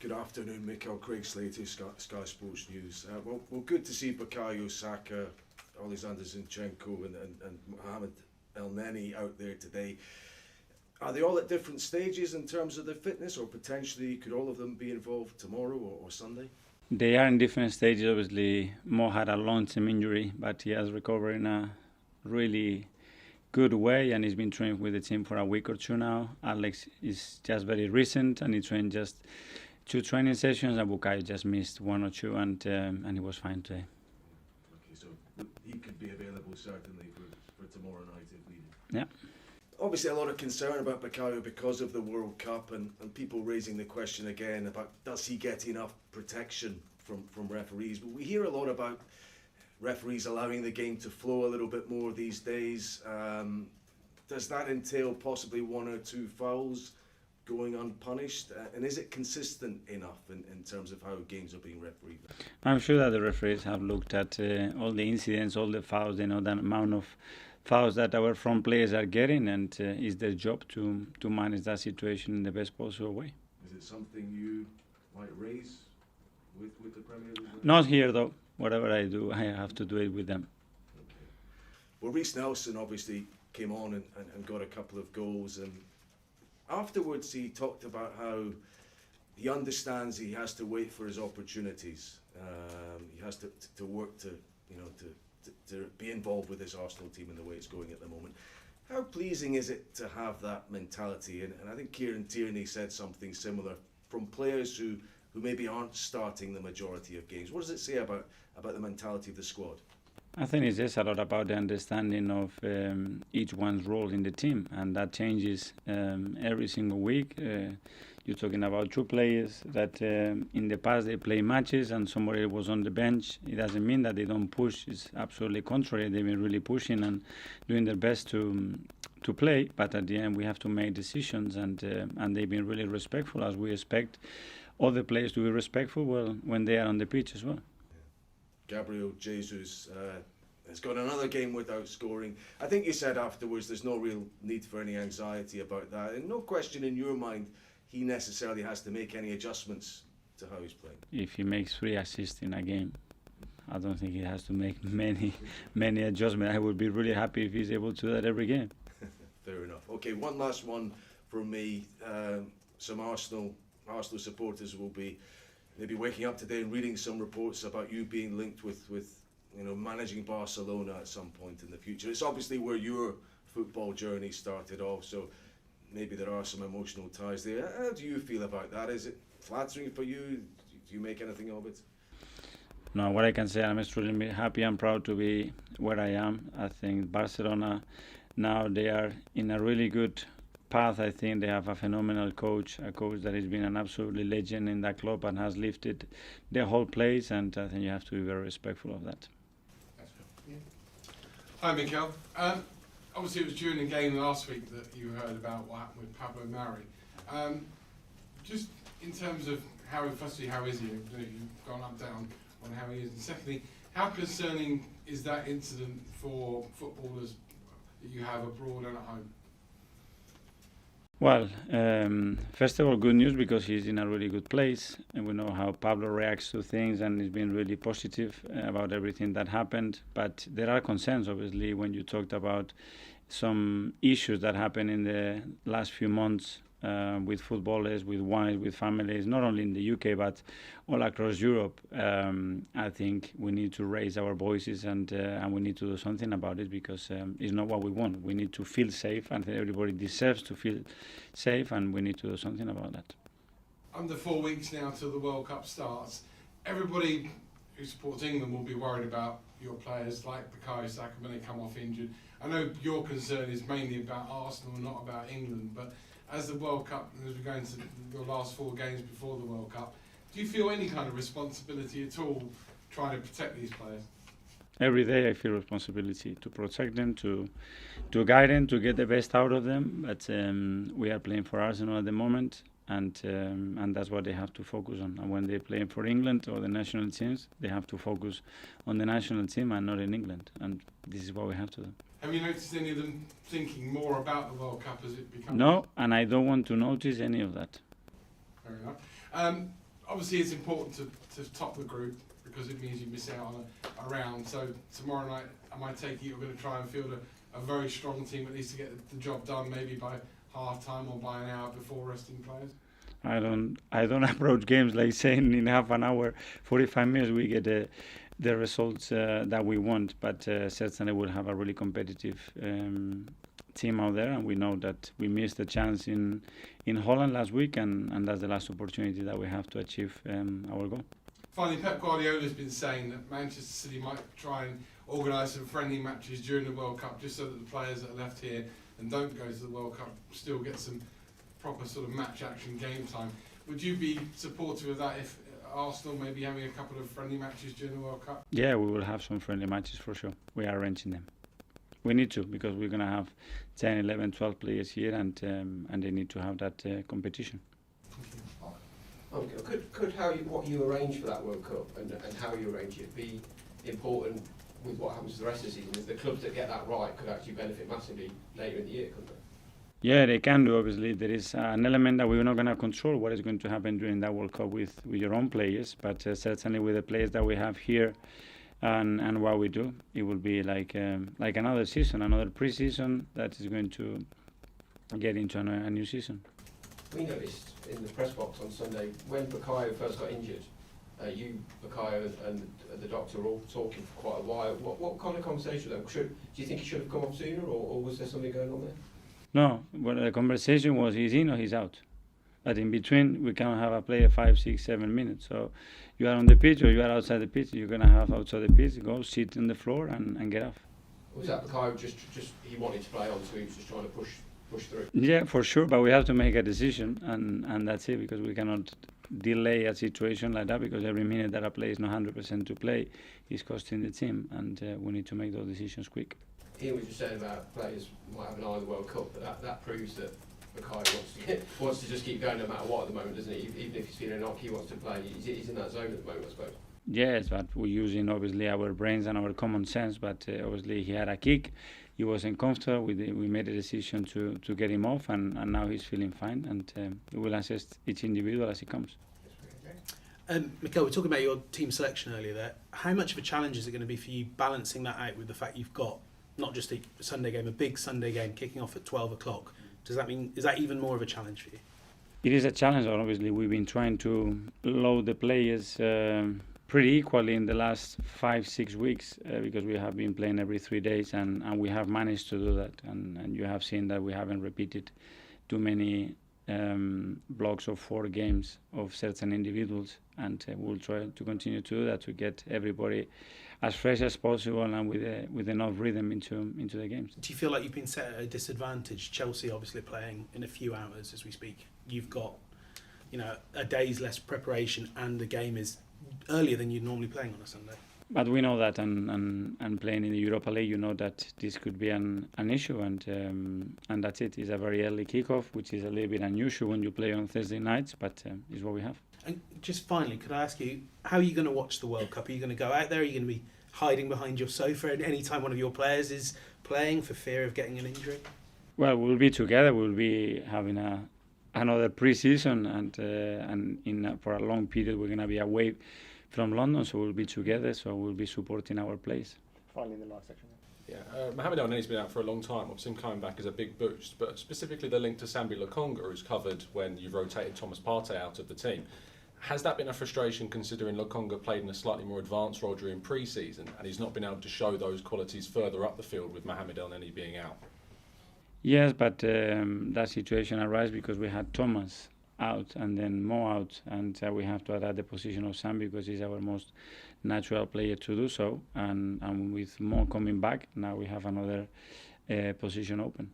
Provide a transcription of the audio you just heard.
Good afternoon, Mikel. Craig Slater, Sky Sports News. Well, good to see Bukayo Saka, Alexander Zinchenko and Mohamed El-Neni out there today. Are they all at different stages in terms of their fitness, or potentially could all of them be involved tomorrow or Sunday? They are in different stages. Obviously, Mo had a long-term injury, but he has recovered in a really good way, and he's been training with the team for a week or two now. Alex is just very recent, and he trained just 2 training sessions, and Bukayo just missed 1 or 2, and he was fine today. Okay, so he could be available certainly for tomorrow night if needed. Yeah. Obviously a lot of concern about Bukayo because of the World Cup and people raising the question again about does he get enough protection from referees. But we hear a lot about referees allowing the game to flow a little bit more these days. Does that entail possibly 1 or 2 fouls going unpunished? And is it consistent enough in terms of how games are being refereed? I'm sure that the referees have looked at all the incidents, all the fouls, the amount of fouls that our front players are getting, and it's their job to manage that situation in the best possible way. Is it something you might raise with the Premier League? Not here though. Whatever I do, I have to do it with them. Okay. Well, Reece Nelson obviously came on and got a couple of goals, and afterwards he talked about how he understands he has to wait for his opportunities. He has to work to be involved with his Arsenal team in the way it's going at the moment. How pleasing is it to have that mentality? And I think Kieran Tierney said something similar from players who maybe aren't starting the majority of games. What does it say about the mentality of the squad? I think it's just a lot about the understanding of each one's role in the team, and that changes every single week. You're talking about 2 players that in the past they play matches and somebody was on the bench. It doesn't mean that they don't push. It's absolutely contrary. They've been really pushing and doing their best to play, but at the end we have to make decisions, and they've been really respectful, as we expect all the players to be respectful when they are on the pitch as well. Gabriel Jesus has got another game without scoring. I think you said afterwards there's no real need for any anxiety about that, and no question in your mind he necessarily has to make any adjustments to how he's playing. If he makes 3 assists in a game, I don't think he has to make many adjustments. I would be really happy if he's able to do that every game. Fair enough. Okay, one last one from me. Some Arsenal supporters will be maybe waking up today and reading some reports about you being linked with managing Barcelona at some point in the future. It's obviously where your football journey started off, so maybe there are some emotional ties there. How do you feel about that? Is it flattering for you? Do you make anything of it? No, what I can say, I'm extremely happy and proud to be where I am. I think Barcelona now, they are in a really good path. I think they have a phenomenal coach, a coach that has been an absolutely legend in that club and has lifted the whole place, and I think you have to be very respectful of that. Hi Mikel. Obviously it was during the game last week that you heard about what happened with Pablo Mari. Just in terms of firstly, how is he? You've gone up, down on how he is. And secondly, how concerning is that incident for footballers that you have abroad and at home? Well, first of all, good news, because he's in a really good place, and we know how Pablo reacts to things, and he's been really positive about everything that happened. But there are concerns, obviously, when you talked about some issues that happened in the last few months with footballers, with wives, with families, not only in the UK but all across Europe. I think we need to raise our voices, and we need to do something about it, because it's not what we want. We need to feel safe, and everybody deserves to feel safe, and we need to do something about that. Under 4 weeks now till the World Cup starts, everybody who supports England will be worried about your players like Bukayo Saka when they come off injured. I know your concern is mainly about Arsenal, not about England, but as the World Cup, as we go into your last 4 games before the World Cup, do you feel any kind of responsibility at all trying to protect these players? Every day I feel responsibility to protect them, to guide them, to get the best out of them. But we are playing for Arsenal at the moment, and that's what they have to focus on. And when they play for England or the national teams, they have to focus on the national team and not in England. And this is what we have to do. Have you noticed any of them thinking more about the World Cup as it becomes? No, and I don't want to notice any of that. Fair enough. obviously it's important to top the group because it means you miss out on a round. So tomorrow night, am I taking you're going to try and field a very strong team at least to get the job done, maybe by half time or by an hour before resting players? I don't approach games like saying in half an hour, 45 minutes we get the results that we want, but certainly we'll have a really competitive team out there, and we know that we missed the chance in Holland last week, and that's the last opportunity that we have to achieve our goal. Finally, Pep Guardiola's been saying that Manchester City might try and organise some friendly matches during the World Cup just so that the players that are left here and don't go to the World Cup still get some proper sort of match action game time. Would you be supportive of that if Arsenal maybe having a couple of friendly matches during the World Cup? Yeah, we will have some friendly matches for sure. We are arranging them. We need to, because we're going to have 10, 11, 12 players here, and they need to have that competition. Okay. Could what you arrange for that World Cup and how you arrange it be important with what happens to the rest of the season? Is the clubs that get that right could actually benefit massively later in the year, couldn't they? Yeah, they can do, obviously. There is an element that we're not going to control what is going to happen during that World Cup with your own players, but certainly with the players that we have here and what we do, it will be like another season, another pre-season that is going to get into a new season. We noticed in the press box on Sunday, when Bukayo first got injured, you, Bukayo and the doctor were all talking for quite a while. What kind of conversation then? Do you think he should have come off sooner, or was there something going on there? No, well, the conversation was he's in or he's out. But in between, we cannot have a player 5, 6, 7 minutes. So you are on the pitch or you are outside the pitch. You're going to have outside the pitch, go sit on the floor and get off. Was that Bukayo just he wanted to play on, so he was just trying to push through? Yeah, for sure, but we have to make a decision, and that's it, because we cannot delay a situation like that, because every minute that a player is not 100% to play is costing the team, and we need to make those decisions quick. Ian was just saying about players might have an eye on the World Cup, but that proves that Bukayo wants to just keep going no matter what at the moment, doesn't he? Even if he's feeling knock, he wants to play. He's in that zone at the moment, I suppose. Yes, but we're using obviously our brains and our common sense, but obviously he had a kick. He wasn't comfortable. We made a decision to get him off, and now he's feeling fine, and we will assess each individual as he comes. Mikel, we're talking about your team selection earlier there. How much of a challenge is it going to be for you balancing that out with the fact you've got not just a Sunday game, a big Sunday game kicking off at 12 o'clock? Does that mean, is that even more of a challenge for you? It is a challenge, obviously. We've been trying to load the players pretty equally in the last 5-6 weeks because we have been playing every 3 days, and we have managed to do that. And you have seen that we haven't repeated too many blocks of 4 games of certain individuals, and we'll try to continue to do that to get everybody as fresh as possible and with enough rhythm into the games. Do you feel like you've been set at a disadvantage? Chelsea obviously playing in a few hours as we speak. You've got, a day's less preparation, and the game is earlier than you'd normally playing on a Sunday. But we know that, and playing in the Europa League, you know that this could be an issue, and that's it. It's a very early kickoff, which is a little bit unusual when you play on Thursday nights, but it's what we have. And just finally, could I ask you, how are you going to watch the World Cup? Are you going to go out there? Are you going to be hiding behind your sofa at any time one of your players is playing for fear of getting an injury? Well, we'll be together. We'll be having another pre-season, and for a long period we're going to be away from London, so we'll be together, so we'll be supporting our players. Finally, in the last section. Yeah, Mohamed El Neni's been out for a long time. Obviously, him coming back is a big boost, but specifically the link to Sambi Lokonga, who's covered when you've rotated Thomas Partey out of the team. Has that been a frustration, considering Lokonga played in a slightly more advanced role during pre-season, and he's not been able to show those qualities further up the field with Mohamed El Neni being out? Yes, but that situation arises because we had Thomas out and then Mo out, and we have to adapt the position of Sambi because he's our most natural player to do so, and with Mo coming back, now we have another position open.